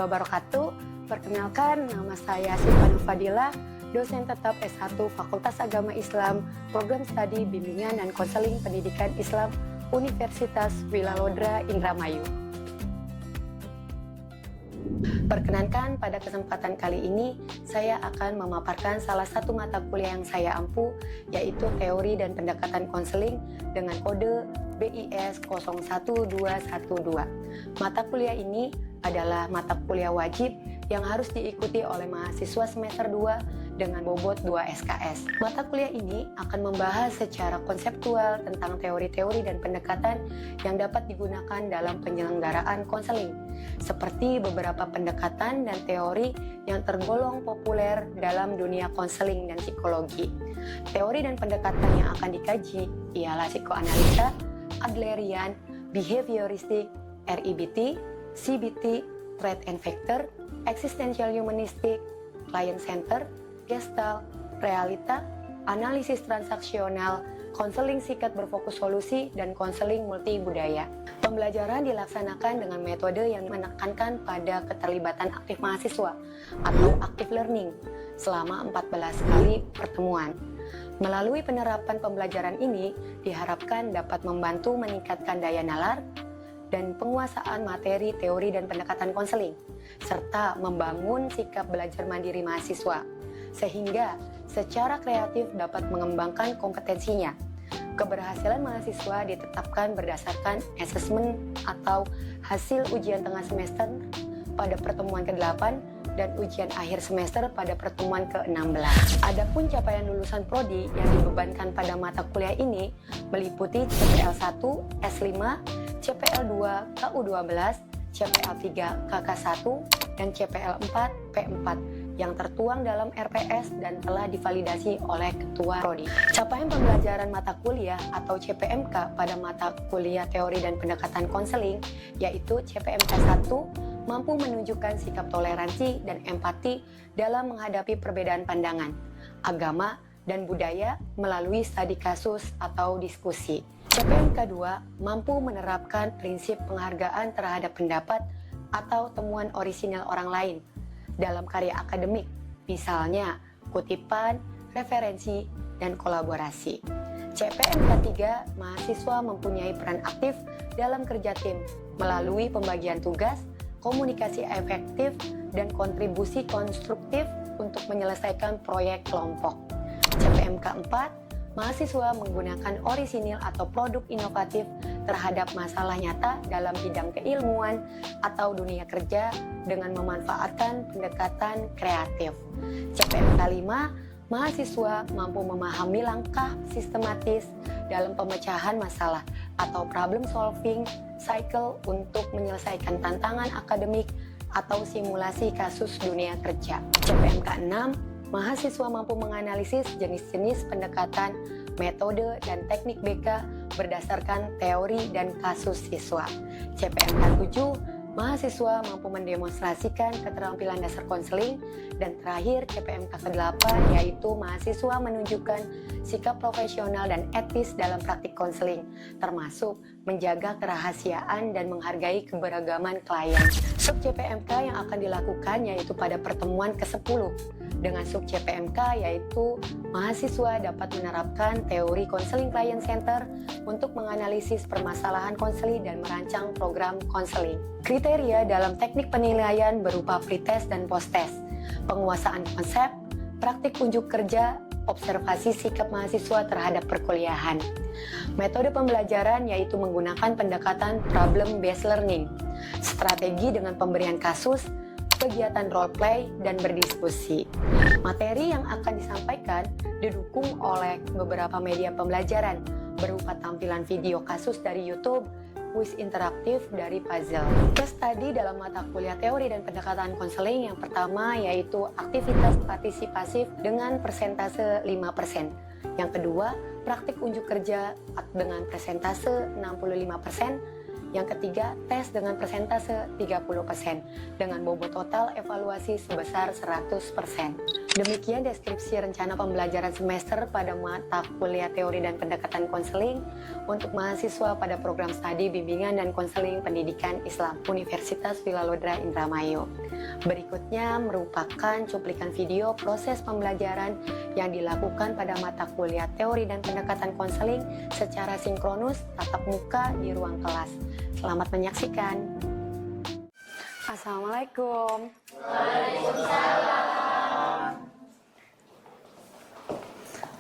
wabarakatuh. Perkenalkan, nama saya Sifanu Fadila, dosen tetap S1 Fakultas Agama Islam, Program Studi Bimbingan dan Konseling Pendidikan Islam Universitas Wilalodra Indramayu. Perkenankan, pada kesempatan kali ini saya akan memaparkan salah satu mata kuliah yang saya ampu, yaitu Teori dan Pendekatan Konseling dengan kode BIS 01212. Mata kuliah ini adalah mata kuliah wajib yang harus diikuti oleh mahasiswa semester 2 dengan bobot 2 SKS. Mata kuliah ini akan membahas secara konseptual tentang teori-teori dan pendekatan yang dapat digunakan dalam penyelenggaraan konseling, seperti beberapa pendekatan dan teori yang tergolong populer dalam dunia konseling dan psikologi. Teori dan pendekatan yang akan dikaji ialah psikoanalisa, Adlerian, behavioristik, REBT, CBT, Threat and Factor, Existential Humanistic, Client Center, Gestalt, Realita, Analisis Transaksional, Konseling Singkat Berfokus Solusi, dan Konseling Multibudaya. Pembelajaran dilaksanakan dengan metode yang menekankan pada keterlibatan aktif mahasiswa atau active learning selama 14 kali pertemuan. Melalui penerapan pembelajaran ini diharapkan dapat membantu meningkatkan daya nalar dan penguasaan materi, teori, dan pendekatan konseling, serta membangun sikap belajar mandiri mahasiswa, sehingga secara kreatif dapat mengembangkan kompetensinya. Keberhasilan mahasiswa ditetapkan berdasarkan asesmen atau hasil ujian tengah semester pada pertemuan ke-8 dan ujian akhir semester pada pertemuan ke-16. Adapun capaian lulusan prodi yang dibebankan pada mata kuliah ini meliputi CPL 1, S5, CPL 2, KU12, CPL 3, KK1, dan CPL 4, P4 yang tertuang dalam RPS dan telah divalidasi oleh Ketua Prodi. Capaian pembelajaran mata kuliah atau CPMK pada mata kuliah teori dan pendekatan konseling, yaitu CPMK 1, mampu menunjukkan sikap toleransi dan empati dalam menghadapi perbedaan pandangan, agama, dan budaya melalui studi kasus atau diskusi. CPMK 2 mampu menerapkan prinsip penghargaan terhadap pendapat atau temuan orisinal orang lain dalam karya akademik, misalnya kutipan, referensi, dan kolaborasi. CPMK 3, mahasiswa mempunyai peran aktif dalam kerja tim melalui pembagian tugas, komunikasi efektif, dan kontribusi konstruktif untuk menyelesaikan proyek kelompok. CPMK 4, mahasiswa menggunakan orisinil atau produk inovatif terhadap masalah nyata dalam bidang keilmuan atau dunia kerja dengan memanfaatkan pendekatan kreatif. CPMK 5, mahasiswa mampu memahami langkah sistematis dalam pemecahan masalah atau problem solving cycle untuk menyelesaikan tantangan akademik atau simulasi kasus dunia kerja. CPMK 6, mahasiswa mampu menganalisis jenis-jenis pendekatan, metode, dan teknik BK berdasarkan teori dan kasus siswa. CPMK 7, mahasiswa mampu mendemonstrasikan keterampilan dasar konseling. Dan terakhir, CPMK ke-8, yaitu mahasiswa menunjukkan sikap profesional dan etis dalam praktik konseling, termasuk menjaga kerahasiaan dan menghargai keberagaman klien. Sub CPMK yang akan dilakukan yaitu pada pertemuan ke-10. Dengan sub CPMK yaitu mahasiswa dapat menerapkan teori konseling client center untuk menganalisis permasalahan konseling dan merancang program konseling. Kriteria dalam teknik penilaian berupa pretest dan posttest, penguasaan konsep, praktik unjuk kerja, observasi sikap mahasiswa terhadap perkuliahan. Metode pembelajaran yaitu menggunakan pendekatan problem-based learning, strategi dengan pemberian kasus, kegiatan role play, dan berdiskusi. Materi yang akan disampaikan didukung oleh beberapa media pembelajaran berupa tampilan video kasus dari YouTube, kuis interaktif dari puzzle. Case study dalam mata kuliah teori dan pendekatan konseling yang pertama yaitu aktivitas partisipasif dengan persentase 5%. Yang kedua, praktik unjuk kerja dengan persentase 65%. Yang ketiga, tes dengan persentase 30% dengan bobot total evaluasi sebesar 100%. Demikian deskripsi rencana pembelajaran semester pada mata kuliah teori dan pendekatan konseling untuk mahasiswa pada program studi bimbingan dan konseling pendidikan Islam Universitas Wilalodra Indramayu. Berikutnya merupakan cuplikan video proses pembelajaran yang dilakukan pada mata kuliah teori dan pendekatan konseling secara sinkronus tatap muka di ruang kelas. Selamat menyaksikan. Assalamualaikum. Waalaikumsalam.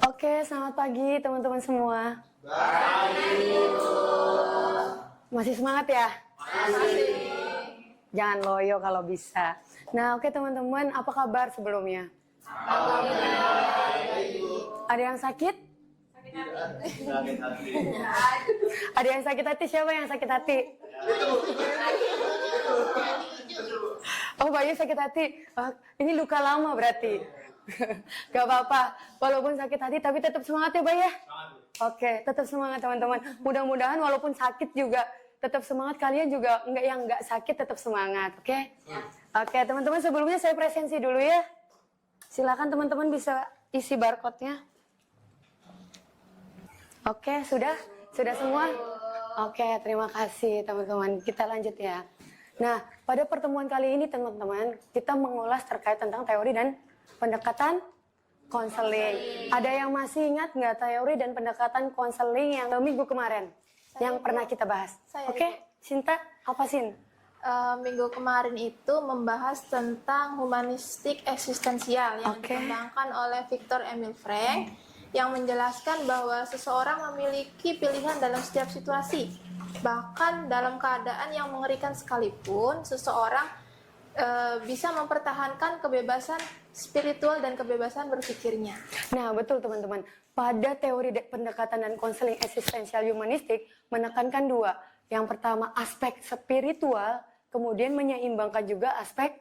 Oke, selamat pagi teman-teman semua. Pagi. Masih semangat ya? Masih. Jangan loyo kalau bisa. Nah, oke teman-teman, apa kabar sebelumnya? Ada yang sakit? Ada yang sakit hati? Siapa yang sakit hati? Oh, Bayu sakit hati. Oh, ini luka lama berarti. Gak apa-apa. Walaupun sakit hati, tapi tetap semangat ya, Bayu ya? Oke, tetap semangat teman-teman. Mudah-mudahan walaupun sakit juga, tetap semangat. Kalian juga nggak sakit, tetap semangat. Oke? Oke, teman-teman sebelumnya saya presensi dulu ya. Silakan teman-teman bisa isi barcode-nya. Oke, sudah semua? Oke, terima kasih teman-teman. Kita lanjut ya. Nah, pada pertemuan kali ini teman-teman, kita mengulas terkait tentang teori dan pendekatan konseling. Ada yang masih ingat nggak teori dan pendekatan konseling yang minggu kemarin? Yang pernah kita bahas? Oke, Sinta, apa Sin? Minggu kemarin itu membahas tentang humanistik eksistensial yang dikembangkan oleh Viktor Emil Frank, yang menjelaskan bahwa seseorang memiliki pilihan dalam setiap situasi. Bahkan dalam keadaan yang mengerikan sekalipun, seseorang bisa mempertahankan kebebasan spiritual dan kebebasan berpikirnya. Nah, betul teman-teman. Pada teori pendekatan dan konseling eksistensial humanistik menekankan dua. Yang pertama aspek spiritual, kemudian menyeimbangkan juga aspek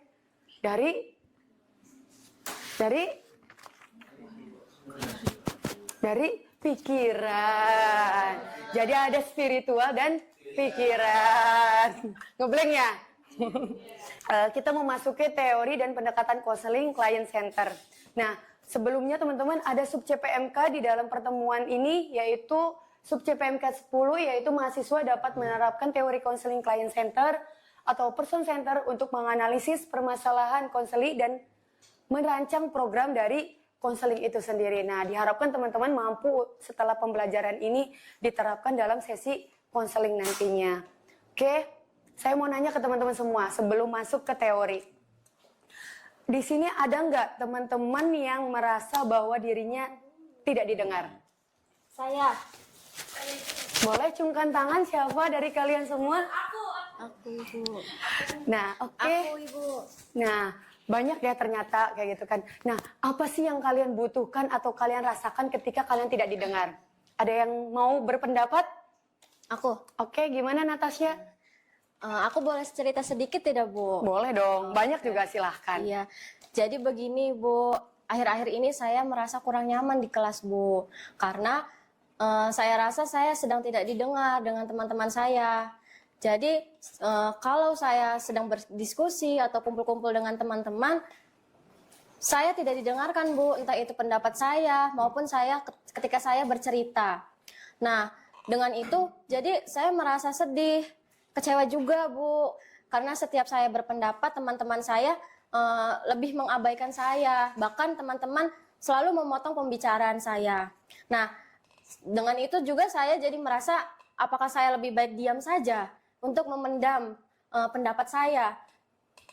dari pikiran. Jadi ada spiritual dan pikiran. Ngeblank ya? Kita memasuki teori dan pendekatan konseling client center. Nah, sebelumnya teman-teman ada sub CPMK di dalam pertemuan ini, yaitu sub CPMK 10, yaitu mahasiswa dapat menerapkan teori konseling client center atau person center untuk menganalisis permasalahan konseling dan merancang program dari konseling itu sendiri. Nah, diharapkan teman-teman mampu setelah pembelajaran ini diterapkan dalam sesi konseling nantinya. Oke, saya mau nanya ke teman-teman semua sebelum masuk ke teori. Di sini ada nggak teman-teman yang merasa bahwa dirinya tidak didengar? Saya. Boleh cungkan tangan siapa dari kalian semua? Aku, Ibu. Nah, oke. Aku, Ibu. Nah, banyak ya ternyata kayak gitu kan. Nah, apa sih yang kalian butuhkan atau kalian rasakan ketika kalian tidak didengar? Ada yang mau berpendapat? Aku. Oke, gimana Natasha? Aku boleh cerita sedikit tidak, Bu? Boleh dong, banyak juga silahkan. Iya. Jadi begini, Bu. Akhir-akhir ini saya merasa kurang nyaman di kelas, Bu. Karena saya rasa saya sedang tidak didengar dengan teman-teman saya. Jadi kalau saya sedang berdiskusi atau kumpul-kumpul dengan teman-teman, saya tidak didengarkan, Bu. Entah itu pendapat saya maupun saya ketika saya bercerita. Nah, dengan itu jadi saya merasa sedih, kecewa juga, Bu. Karena setiap saya berpendapat, teman-teman saya lebih mengabaikan saya. Bahkan teman-teman selalu memotong pembicaraan saya. Nah, dengan itu juga saya jadi merasa apakah saya lebih baik diam saja untuk memendam pendapat saya.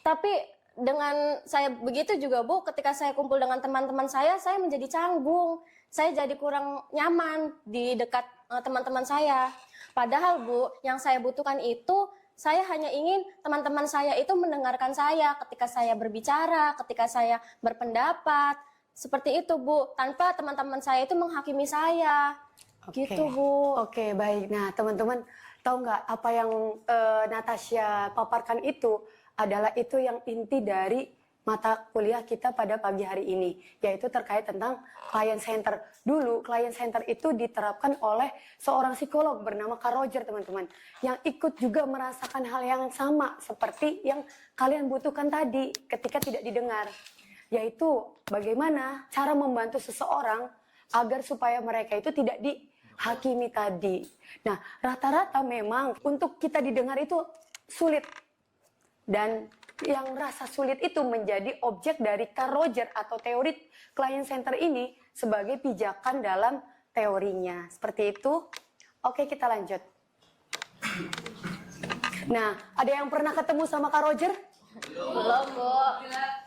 Tapi dengan saya begitu juga, Bu, ketika saya kumpul dengan teman-teman saya menjadi canggung. Saya jadi kurang nyaman di dekat teman-teman saya. Padahal, Bu, yang saya butuhkan itu, saya hanya ingin teman-teman saya itu mendengarkan saya ketika saya berbicara, ketika saya berpendapat. Seperti itu, Bu, tanpa teman-teman saya itu menghakimi saya. Gitu, Bu. Oke, baik. Nah, teman-teman tahu nggak apa yang Natasha paparkan itu adalah itu yang inti dari mata kuliah kita pada pagi hari ini, yaitu terkait tentang client center. Dulu client center itu diterapkan oleh seorang psikolog bernama Carl Rogers, teman-teman, yang ikut juga merasakan hal yang sama seperti yang kalian butuhkan tadi ketika tidak didengar, yaitu bagaimana cara membantu seseorang agar supaya mereka itu tidak dihakimi tadi. Nah, rata-rata memang untuk kita didengar itu sulit, dan yang rasa sulit itu menjadi objek dari Carl Rogers atau teori client center ini sebagai pijakan dalam teorinya. Seperti itu. Oke, kita lanjut. Nah, ada yang pernah ketemu sama Carl Rogers? Belum, Bu.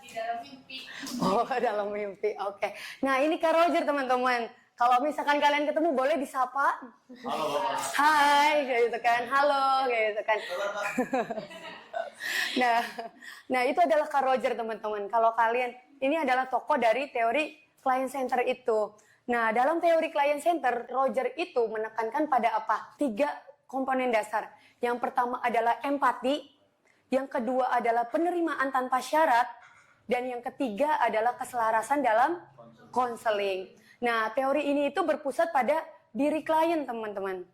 Di dalam mimpi. Oh, dalam mimpi. Oke. Nah, ini Carl Rogers, teman-teman. Kalau misalkan kalian ketemu, boleh disapa. Halo, Bapak. Hai, kayak gitu kan. Halo, kayak gitu kan. Nah, itu adalah Carl Rogers, teman-teman. Kalau kalian, ini adalah tokoh dari teori client center itu. Nah, dalam teori client center, Rogers itu menekankan pada apa? 3 komponen dasar. Yang pertama adalah empati, yang kedua adalah penerimaan tanpa syarat, dan yang ketiga adalah keselarasan dalam konseling. Nah, teori ini itu berpusat pada diri klien, teman-teman.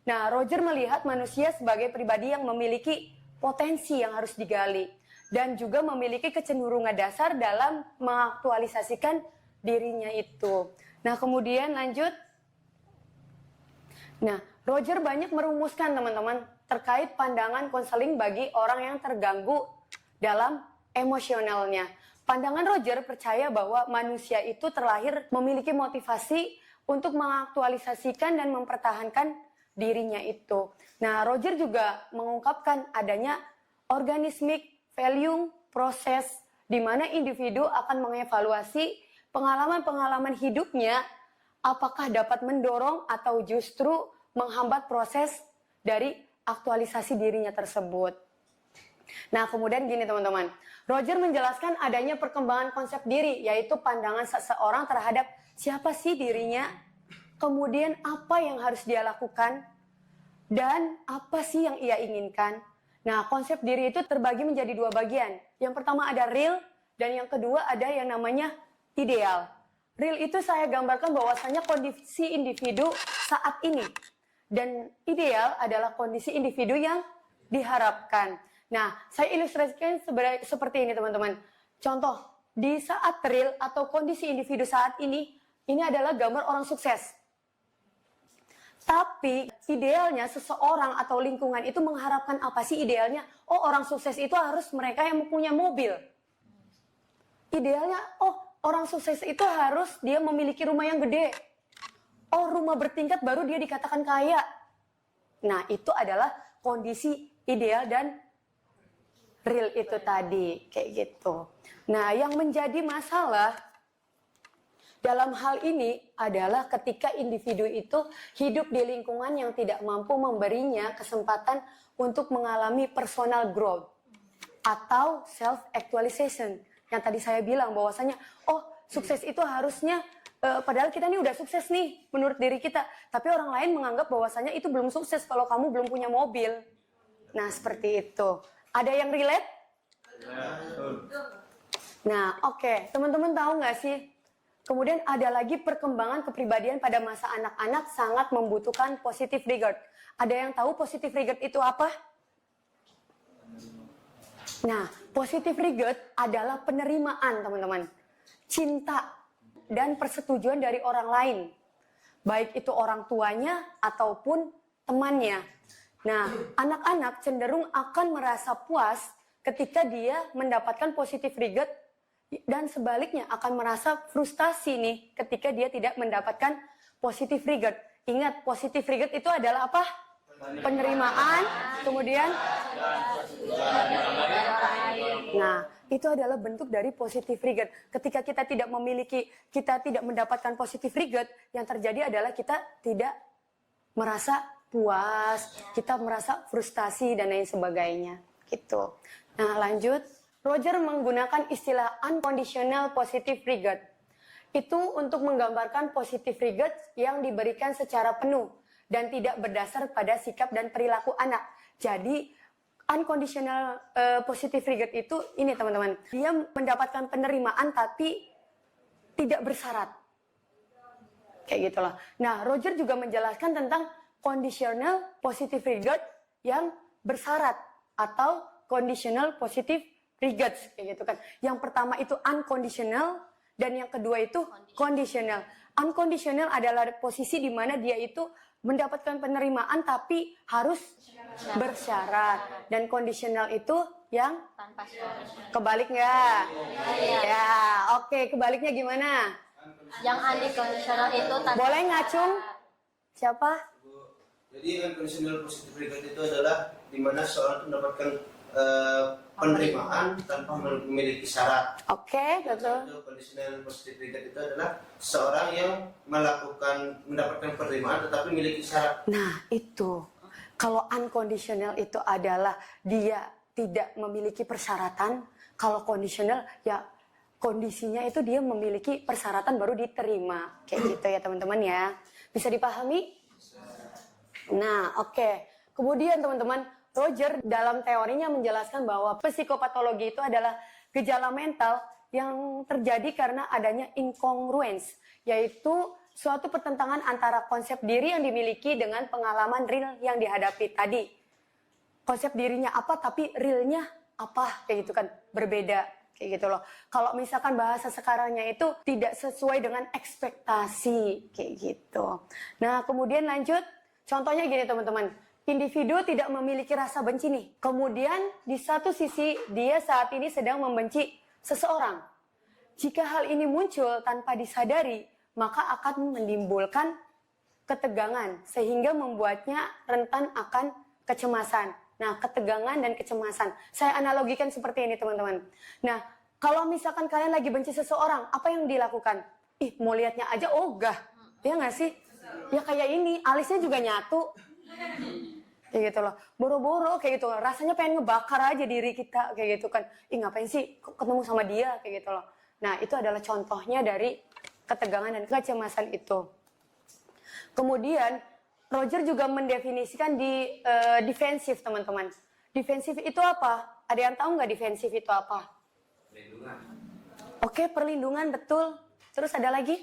Nah, Rogers melihat manusia sebagai pribadi yang memiliki potensi yang harus digali dan juga memiliki kecenderungan dasar dalam mengaktualisasikan dirinya itu. Nah, kemudian lanjut. Nah, Rogers banyak merumuskan, teman-teman, terkait pandangan konseling bagi orang yang terganggu dalam emosionalnya. Pandangan Rogers percaya bahwa manusia itu terlahir memiliki motivasi untuk mengaktualisasikan dan mempertahankan dirinya itu. Nah, Rogers juga mengungkapkan adanya organismic value proses di mana individu akan mengevaluasi pengalaman-pengalaman hidupnya apakah dapat mendorong atau justru menghambat proses dari aktualisasi dirinya tersebut. Nah, kemudian gini, teman-teman. Rogers menjelaskan adanya perkembangan konsep diri, yaitu pandangan seseorang terhadap siapa sih dirinya, kemudian apa yang harus dia lakukan, dan apa sih yang ia inginkan. Nah, konsep diri itu terbagi menjadi 2 bagian. Yang pertama ada real, dan yang kedua ada yang namanya ideal. Real itu saya gambarkan bahwasanya kondisi individu saat ini. Dan ideal adalah kondisi individu yang diharapkan. Nah, saya ilustrasikan seperti ini, teman-teman. Contoh, di saat real atau kondisi individu saat ini adalah gambar orang sukses. Tapi idealnya seseorang atau lingkungan itu mengharapkan apa sih idealnya? Oh, orang sukses itu harus mereka yang punya mobil. Idealnya, oh, orang sukses itu harus dia memiliki rumah yang gede. Oh, rumah bertingkat baru dia dikatakan kaya. Nah, itu adalah kondisi ideal dan real itu tadi, kayak gitu. Nah, yang menjadi masalah dalam hal ini adalah ketika individu itu hidup di lingkungan yang tidak mampu memberinya kesempatan untuk mengalami personal growth atau self-actualization. Yang tadi saya bilang bahwasanya, oh, sukses itu harusnya, padahal kita ini udah sukses nih menurut diri kita. Tapi orang lain menganggap bahwasanya itu belum sukses kalau kamu belum punya mobil. Nah, seperti itu. Ada yang relate? Nah, oke. Teman-teman tahu nggak sih? Kemudian ada lagi perkembangan kepribadian pada masa anak-anak sangat membutuhkan positive regard. Ada yang tahu positive regard itu apa? Nah, positive regard adalah penerimaan, teman-teman. Cinta dan persetujuan dari orang lain. Baik itu orang tuanya ataupun temannya. Nah, anak-anak cenderung akan merasa puas ketika dia mendapatkan positive regard dan sebaliknya akan merasa frustasi nih ketika dia tidak mendapatkan positive regard. Ingat, positive regard itu adalah apa? Penerimaan, kemudian nah, itu adalah bentuk dari positive regard. Ketika kita tidak mendapatkan positive regard, yang terjadi adalah kita tidak merasa puas, kita merasa frustasi dan lain sebagainya, gitu. Nah, lanjut. Rogers menggunakan istilah unconditional positive regard. Itu untuk menggambarkan positive regard yang diberikan secara penuh dan tidak berdasar pada sikap dan perilaku anak. Jadi, unconditional positive regard itu ini teman-teman, dia mendapatkan penerimaan tapi tidak bersyarat, kayak gitulah. Nah, Roger juga menjelaskan tentang conditional positive regard yang bersyarat atau conditional positive regards, kayak gitu kan. Yang pertama itu unconditional dan yang kedua itu conditional. Unconditional adalah posisi di mana dia itu mendapatkan penerimaan tapi harus bersyarat, dan conditional itu yang Tanpa syarat. kebalik nggak? Ya, oke, kebaliknya gimana? Yang unconditional itu tanpa Boleh ngacung? Siapa? Jadi unconditional positive regard itu adalah di mana seorang itu mendapatkan penerimaan tanpa memiliki syarat. Oke, betul. Itu conditional positive regard itu adalah seorang yang mendapatkan penerimaan tetapi memiliki syarat. Nah, itu. Kalau unconditional itu adalah dia tidak memiliki persyaratan. Kalau conditional ya kondisinya itu dia memiliki persyaratan baru diterima. Kayak gitu ya teman-teman ya. Bisa dipahami? Nah, oke. Kemudian teman-teman, Roger dalam teorinya menjelaskan bahwa psikopatologi itu adalah gejala mental yang terjadi karena adanya incongruence, yaitu suatu pertentangan antara konsep diri yang dimiliki dengan pengalaman real yang dihadapi tadi. Konsep dirinya apa tapi realnya apa, kayak gitu kan, berbeda, kayak gitu loh. Kalau misalkan bahasa sekarangnya itu tidak sesuai dengan ekspektasi, kayak gitu. Nah, kemudian lanjut, contohnya gini teman-teman. Individu tidak memiliki rasa benci nih. Kemudian di satu sisi dia saat ini sedang membenci seseorang. Jika hal ini muncul tanpa disadari, maka akan menimbulkan ketegangan sehingga membuatnya rentan akan kecemasan. Nah, ketegangan dan kecemasan. Saya analogikan seperti ini teman-teman. Nah, kalau misalkan kalian lagi benci seseorang, apa yang dilakukan? Ih, mau lihatnya aja ogah. Ya nggak sih? Ya kayak ini, alisnya juga nyatu. Kayak gitu loh, boro-boro kayak gitu loh, rasanya pengen ngebakar aja diri kita kayak gitu kan. Ih ngapain sih ketemu sama dia kayak gitu loh. Nah itu adalah contohnya dari ketegangan dan kecemasan itu. Kemudian Roger juga mendefinisikan di defensif teman-teman. Defensif itu apa? Ada yang tahu nggak defensif itu apa? Perlindungan. Oke, perlindungan betul. Terus ada lagi?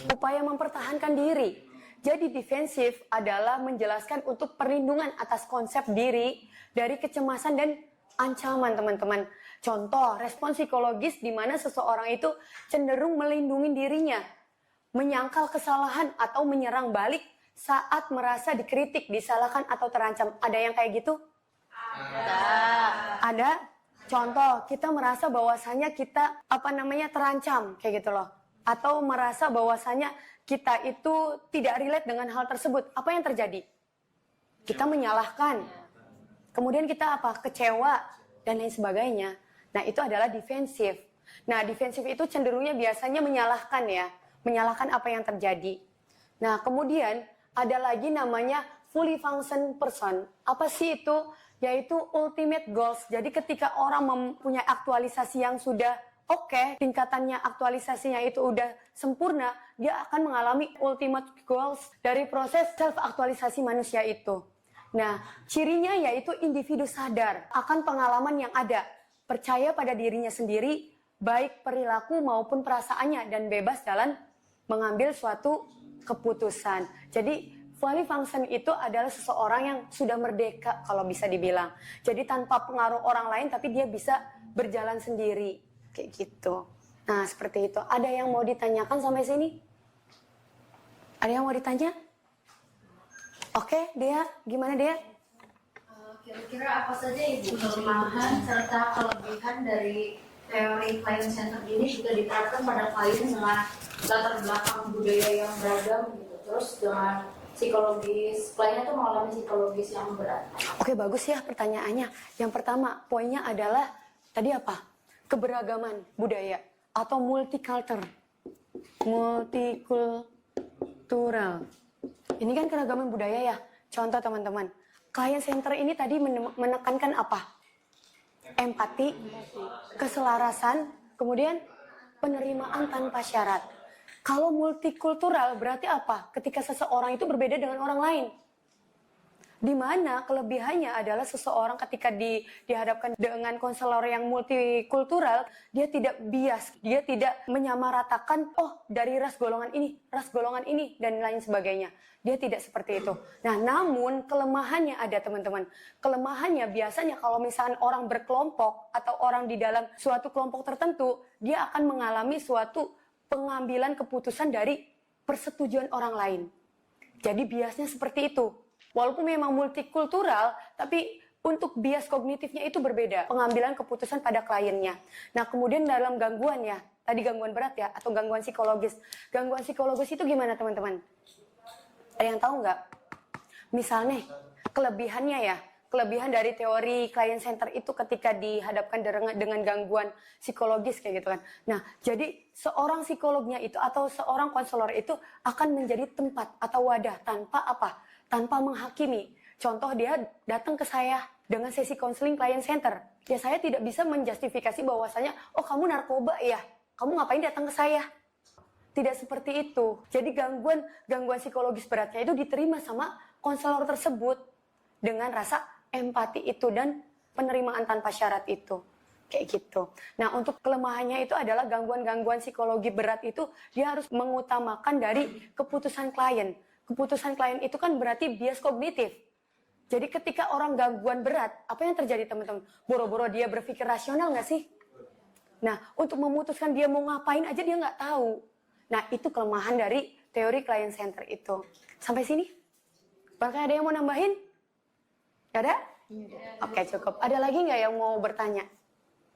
Upaya mempertahankan diri. Jadi defensif adalah menjelaskan untuk perlindungan atas konsep diri dari kecemasan dan ancaman teman-teman. Contoh, respon psikologis di mana seseorang itu cenderung melindungi dirinya, menyangkal kesalahan atau menyerang balik saat merasa dikritik, disalahkan atau terancam. Ada yang kayak gitu? Ada. Contoh, kita merasa bahwasanya kita terancam kayak gitu loh. Atau merasa bahwasanya kita itu tidak relate dengan hal tersebut. Apa yang terjadi? Kita menyalahkan. Kemudian kita apa? Kecewa dan lain sebagainya. Nah, itu adalah defensif. Nah, defensif itu cenderungnya biasanya menyalahkan ya. Menyalahkan apa yang terjadi. Nah, kemudian ada lagi namanya fully function person. Apa sih itu? Yaitu ultimate goals. Jadi ketika orang mempunyai aktualisasi yang sudah oke, tingkatannya aktualisasinya itu udah sempurna, dia akan mengalami ultimate goals dari proses self-aktualisasi manusia itu. Nah, cirinya yaitu individu sadar akan pengalaman yang ada, percaya pada dirinya sendiri, baik perilaku maupun perasaannya, dan bebas dalam mengambil suatu keputusan. Jadi, fully function itu adalah seseorang yang sudah merdeka kalau bisa dibilang. Jadi tanpa pengaruh orang lain, tapi dia bisa berjalan sendiri. Kayak gitu. Nah, seperti itu. Ada yang mau ditanyakan sampai sini? Ada yang mau ditanya? Oke, Dea. Gimana, Dea? Kira-kira apa saja Ibu kelemahan serta kelebihan dari teori client center ini juga diterapkan pada klien dengan latar belakang budaya yang beragam gitu. Terus dengan psikologis, kliennya tuh mengalami psikologis yang berat. Oke, bagus ya pertanyaannya. Yang pertama, poinnya adalah tadi apa? Keberagaman budaya atau multicultural. Multikultural. Ini kan keragaman budaya ya. Contoh teman-teman, client center ini tadi menekankan apa? Empati, keselarasan, kemudian penerimaan tanpa syarat. Kalau multikultural berarti apa? Ketika seseorang itu berbeda dengan orang lain. Di mana kelebihannya adalah seseorang ketika dihadapkan dengan konselor yang multikultural, dia tidak bias, dia tidak menyamaratakan, oh dari ras golongan ini, dan lain sebagainya. Dia tidak seperti itu. Nah, namun kelemahannya ada teman-teman. Kelemahannya biasanya kalau misalnya orang berkelompok atau orang di dalam suatu kelompok tertentu, dia akan mengalami suatu pengambilan keputusan dari persetujuan orang lain. Jadi biasnya seperti itu. Walaupun memang multikultural, tapi untuk bias kognitifnya itu berbeda. Pengambilan keputusan pada kliennya. Nah, kemudian dalam gangguan ya, tadi gangguan berat ya, atau gangguan psikologis. Gangguan psikologis itu gimana teman-teman? Ada yang tahu nggak? Misalnya, kelebihannya ya, kelebihan dari teori client center itu ketika dihadapkan dengan gangguan psikologis kayak gitu kan. Nah, jadi seorang psikolognya itu atau seorang konselor itu akan menjadi tempat atau wadah tanpa apa? Tanpa menghakimi. Contoh dia datang ke saya dengan sesi konseling client center. Ya saya tidak bisa menjustifikasi bahwasanya, oh kamu narkoba ya, kamu ngapain datang ke saya? Tidak seperti itu. Jadi gangguan psikologis beratnya itu diterima sama konselor tersebut dengan rasa empati itu dan penerimaan tanpa syarat itu. Kayak gitu. Nah, untuk kelemahannya itu adalah gangguan psikologi berat itu dia harus mengutamakan dari keputusan klien. Keputusan klien itu kan berarti bias kognitif. Jadi ketika orang gangguan berat, apa yang terjadi teman-teman? Boro-boro dia berpikir rasional nggak sih? Nah, untuk memutuskan dia mau ngapain aja dia nggak tahu. Nah, itu kelemahan dari teori client center itu. Sampai sini? Bahkan ada yang mau nambahin? Gak ada? Oke, cukup. Ada lagi nggak yang mau bertanya?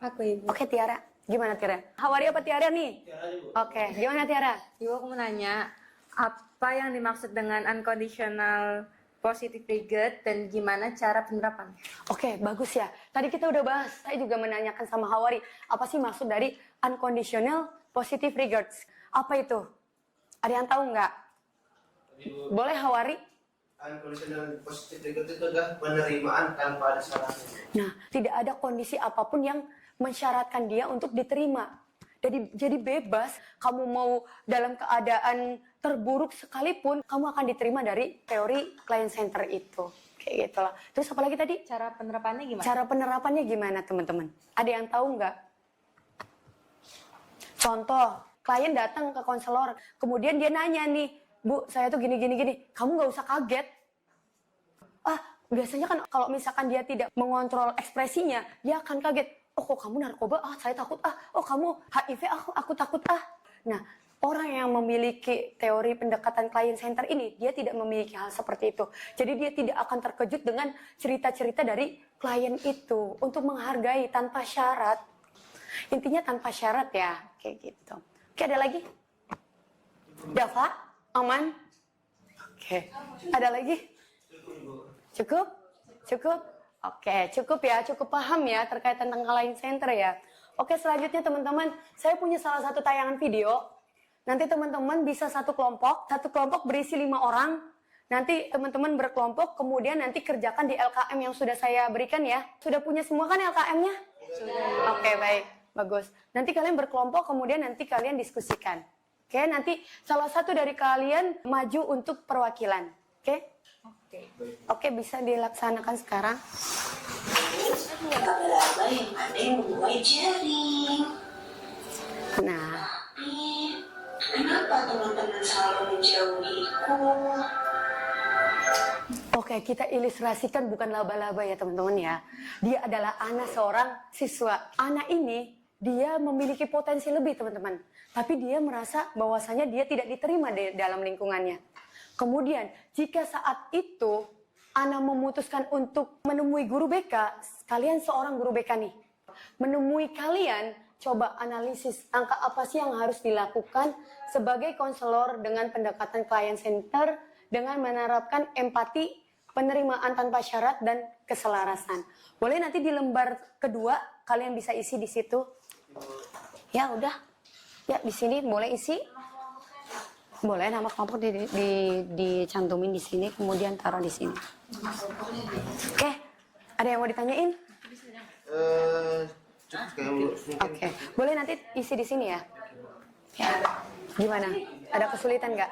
Aku Ibu. Oke, Tiara. Gimana Tiara? Hawari apa Tiara nih? Tiara, Ibu. Oke, gimana Tiara? Ibu, aku mau nanya, apa yang dimaksud dengan unconditional positive regard dan gimana cara penerapannya? Oke, bagus ya. Tadi kita udah bahas, saya juga menanyakan sama Hawari, apa sih maksud dari unconditional positive regards? Apa itu? Ada yang tahu nggak? Boleh Hawari? Unconditional positive regard itu adalah penerimaan tanpa ada syaratnya. Nah, tidak ada kondisi apapun yang mensyaratkan dia untuk diterima. Jadi bebas, kamu mau dalam keadaan terburuk sekalipun, kamu akan diterima dari teori client center itu. Kayak gitu lah. Terus apa lagi tadi? Cara penerapannya gimana? Cara penerapannya gimana teman-teman? Ada yang tahu nggak? Contoh, klien datang ke konselor, kemudian dia nanya nih, Bu, saya tuh gini. Kamu nggak usah kaget. Biasanya kan kalau misalkan dia tidak mengontrol ekspresinya, dia akan kaget. Oh, kok kamu narkoba? Saya takut. Oh, kamu HIV? Aku takut. Nah, orang yang memiliki teori pendekatan client center ini, dia tidak memiliki hal seperti itu. Jadi dia tidak akan terkejut dengan cerita-cerita dari klien itu untuk menghargai tanpa syarat. Intinya tanpa syarat ya, kayak gitu. Oke, ada lagi? Dava? Aman? Oke. Ada lagi? Cukup? Oke, cukup ya, cukup paham ya terkait tentang client center ya. Oke, selanjutnya teman-teman, saya punya salah satu tayangan video. Nanti teman-teman bisa satu kelompok berisi 5 orang. Nanti teman-teman berkelompok, kemudian nanti kerjakan di LKM yang sudah saya berikan ya. Sudah punya semua kan LKM-nya? Sudah. Oke, baik, bagus. Nanti kalian berkelompok, kemudian nanti kalian diskusikan. Oke, nanti salah satu dari kalian maju untuk perwakilan. Oke? Oke, bisa dilaksanakan sekarang. Laba-laba yang ada yang menuai jaring. Nah, Tapi, kenapa teman-teman selalu menjauhiku? oke, kita ilustrasikan bukan laba-laba ya teman-teman ya. Dia adalah Ana, seorang siswa. Ana ini, dia memiliki potensi lebih teman-teman. Tapi dia merasa bahwasanya dia tidak diterima dalam lingkungannya. Kemudian, jika saat itu Ana memutuskan untuk menemui guru BK, kalian seorang guru BK nih, menemui kalian, coba analisis langkah apa sih yang harus dilakukan sebagai konselor dengan pendekatan client center, dengan menerapkan empati, penerimaan tanpa syarat, dan keselarasan. Boleh nanti di lembar kedua, kalian bisa isi di situ. Ya udah, ya di sini boleh isi. Boleh nama kelompok dicantumin di sini, kemudian taruh di sini. Oke, ada yang mau ditanyain? Cukup kayak Oke, boleh nanti isi di sini ya. Ya, gimana? Ada kesulitan nggak?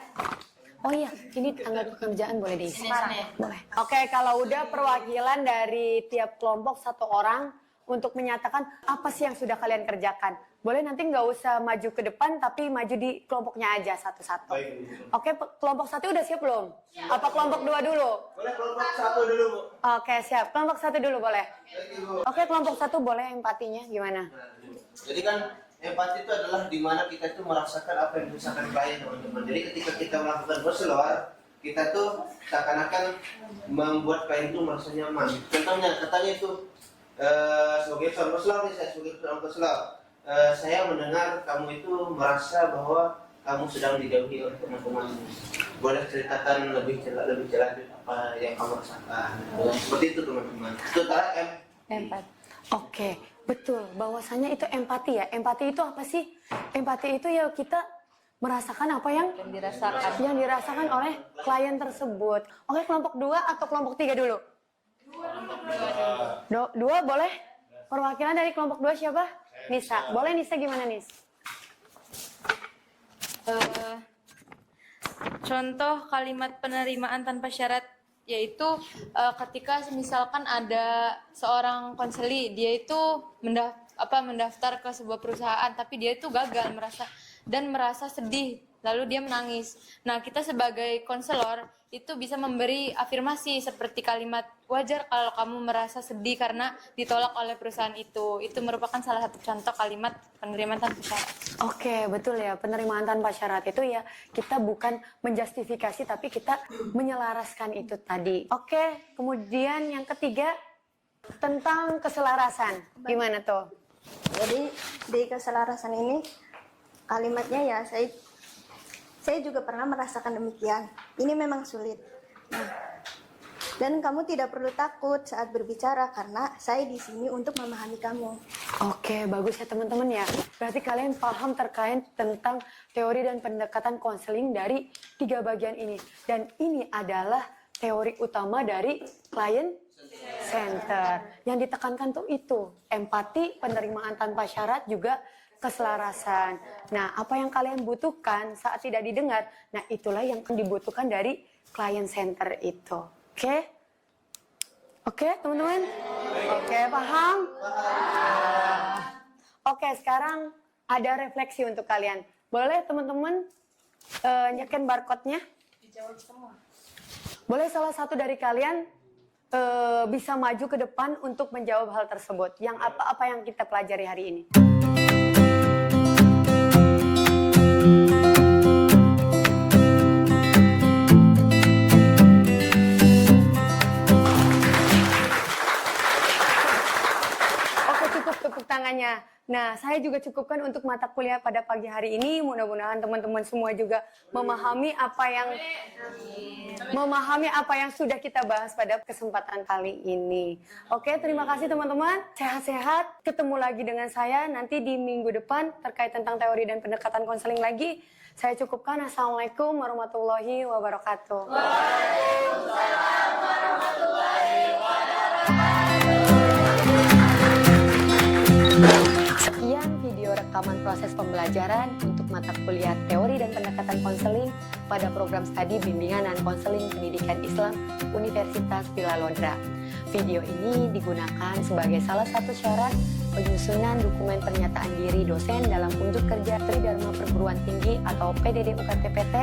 Oh iya, ini tanggal pekerjaan boleh diisi? Boleh. Oke, kalau udah perwakilan dari tiap kelompok satu orang untuk menyatakan apa sih yang sudah kalian kerjakan. Boleh nanti nggak usah maju ke depan, tapi maju di kelompoknya aja satu-satu. Oke, kelompok satu udah siap belum? Apa kelompok 2 dulu? Boleh kelompok 1 dulu, Bu. Oke, siap. Kelompok 1 dulu boleh. Oke, kelompok 1 boleh empatinya gimana? Jadi kan empati itu adalah di mana kita itu merasakan apa yang dirasakan klien, teman-teman. Jadi ketika kita melakukan konselor, kita tuh seakan-akan membuat klien itu merasa nyaman. Contohnya, katanya itu sebagai seorang konselor nih, saya sebagai seorang konselor, saya mendengar kamu itu merasa bahwa kamu sedang dijauhi oleh teman-temanmu. Boleh ceritakan lebih jelas apa yang kamu rasakan. Seperti itu, teman-teman. Itu cara Empati. Oke, betul. Bahwasanya itu empati ya. Empati itu apa sih? Empati itu ya kita merasakan apa yang dirasakan oleh klien tersebut. Oke, kelompok 2 atau kelompok 3 dulu? Dua boleh? Perwakilan dari kelompok 2 siapa? Nisa. Boleh Nisa gimana Nis? Contoh kalimat penerimaan tanpa syarat yaitu ketika misalkan ada seorang konseli, dia itu mendaftar ke sebuah perusahaan tapi dia itu gagal merasa sedih, lalu dia menangis. Nah, kita sebagai konselor itu bisa memberi afirmasi seperti kalimat wajar kalau kamu merasa sedih karena ditolak oleh perusahaan itu. Itu merupakan salah satu contoh kalimat penerimaan tanpa syarat. Oke, betul ya. Penerimaan tanpa syarat itu ya kita bukan menjustifikasi tapi kita menyelaraskan itu tadi. Oke, kemudian yang ketiga tentang keselarasan. Gimana tuh? Jadi di keselarasan ini kalimatnya ya saya juga pernah merasakan demikian. Ini memang sulit. Nah, dan kamu tidak perlu takut saat berbicara karena saya di sini untuk memahami kamu. Oke, bagus ya teman-teman ya. Berarti kalian paham terkait tentang teori dan pendekatan konseling dari 3 bagian ini. Dan ini adalah teori utama dari client center. Yang ditekankan tuh itu, empati, penerimaan tanpa syarat, juga keselarasan. Nah, apa yang kalian butuhkan saat tidak didengar, nah itulah yang dibutuhkan dari client center itu. Oke? Oke, teman-teman? Oke, paham? Oke, sekarang ada refleksi untuk kalian. Boleh teman-teman nyekin barcode-nya? Dijawab semua. Boleh salah satu dari kalian bisa maju ke depan untuk menjawab hal tersebut. Yang apa yang kita pelajari hari ini. Tepuk tangannya. Nah, saya juga cukupkan untuk mata kuliah pada pagi hari ini. Mudah-mudahan teman-teman semua juga memahami apa yang sudah kita bahas pada kesempatan kali ini. Oke, terima kasih teman-teman. Sehat-sehat. Ketemu lagi dengan saya nanti di minggu depan terkait tentang teori dan pendekatan konseling lagi. Saya cukupkan. Assalamualaikum warahmatullahi wabarakatuh. Waalaikumsalam warahmatullahi wabarakatuh. Sekian video rekaman proses pembelajaran untuk mata kuliah teori dan pendekatan konseling pada program studi bimbingan dan konseling pendidikan Islam Universitas Pilalodra. Video ini digunakan sebagai salah satu syarat penyusunan dokumen pernyataan diri dosen dalam unjuk kerja Tridharma Perguruan Tinggi atau PDD UKT-PT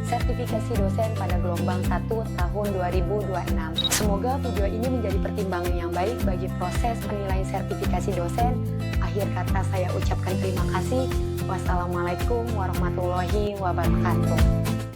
sertifikasi dosen pada gelombang 1 tahun 2026. Semoga video ini menjadi pertimbangan yang baik bagi proses penilaian sertifikasi dosen. Akhir kata saya ucapkan terima kasih. Wassalamualaikum warahmatullahi wabarakatuh.